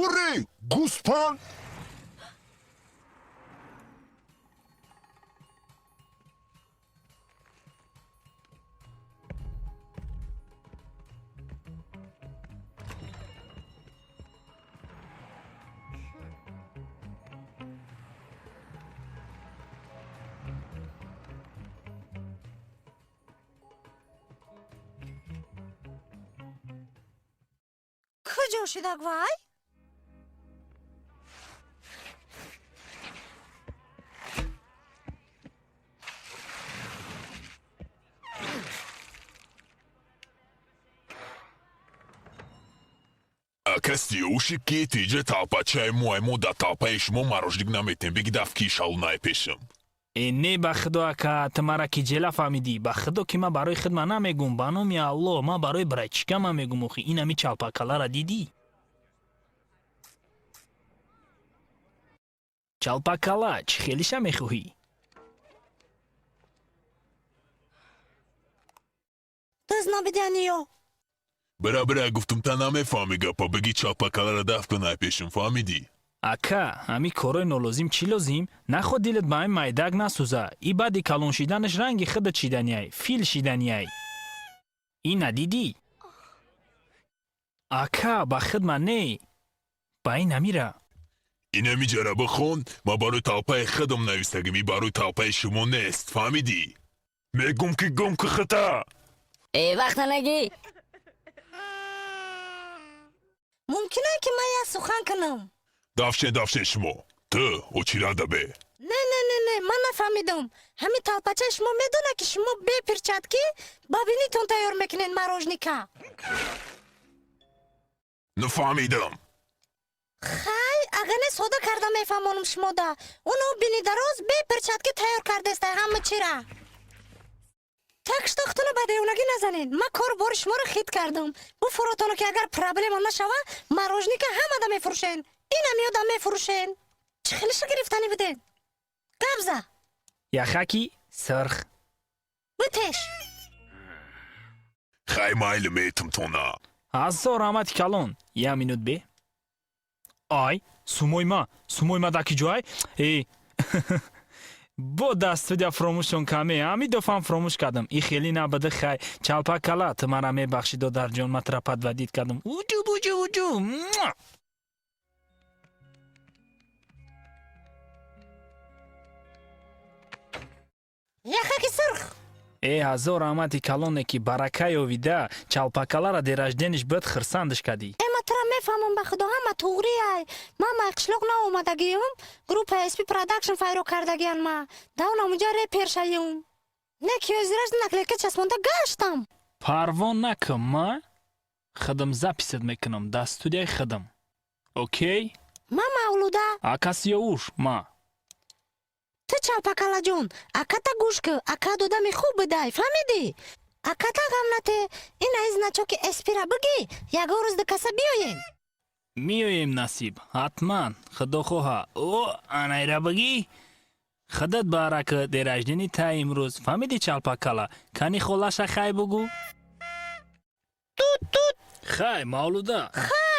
توری گوسپان کجا شدک وای؟ Акасти уши кити же талпа чай моему да талпа ишмо марожник наметем беги давки шалунай пешим. не ба худо ака тумара ки ҷела фаҳмидӣ ба худо ки ман барои хидмат намегум ба номи аллоҳ ман барои брайчика ман мегум охи ин ҳами чалпакалара дидӣ чалпакала чӣ хелиша мехоҳӣ دست نبیدنی یا Бра гуфтум та намефаҳми гапа беги чалпакалара дафт кунай пешим фаҳмидӣ? ака ҳами корои нолозим чӣ лозим наход дилат ба ҳамин майдак насӯза и баъди калон шиданаш ранги худат шиданияй фил шиданияй ин надидӣ ака ба хидмат не ба ин ҳамира Инами ҷараба хон ма барои талпаи худам навистагим и барои талпаи шумо нест фаҳмидӣ? Мегум ки гум ки хата وقت نگی ممکنه که من یه سخن کنم дафшен шумо ту очирада бе نه من نفهمیدم همین تالپچه شما میدونه که شما بی پرچتکی بابینیتون تیار میکنین مراجنیکا нафаҳмидам خای اگه نه سودا کرده میفهمونم شما دا اونو بینی دراز بی پرچتکی تیار کرده است همه چی را تکش تختونو به دیونگی نزنین من کار بار شما رو خید کردم بو فروتانو که اگر پرابلم هم نشوه مراجنیکا همه دا میفروشین این هم یاد میفروشین چه خیلیشو گرفتنی بدین قبضه яхаки сирх بتش хай майли метумтона ҳазор раҳмати калон як минут бе ай сумойма даки ҷоай бо дастудия фромӯшон каме ҳамидофам фромӯш кардам и хеле набади хай чалпакала ту мара мебахши додарҷон матра падвадид кардам уҷу яхаки сирх ҳазор раҳмати калоне ки баракай овида чалпакалара дераждениш бод хирсандиш кадӣ اما ترا میفهمم به خدا همه توغری های من قشلق نا اومدگیم گروپ اسپی پروداکشن فایرو کردگیم ما داون اونجا ری پیرشایم نه کیوزیرش نکلیکه چسبونده گشتم парвон накун ма хидм записат мекунам дар студияи хидм окей من مولوده акасиёуш ма تو چالپاکالا جون اکتا گوش که اکا دودمی خوب بدای فهمیدی اکتا غم نته این ایز نچو که اسپی را بگی یگو روز دکسه بیوین миёем насиб ҳатман худохоҳа о анайра багӣ худат барака дераждени та имрӯз фаҳмиди чалпакала кани холаша хай бугӯ توت توت хай мавлуда خای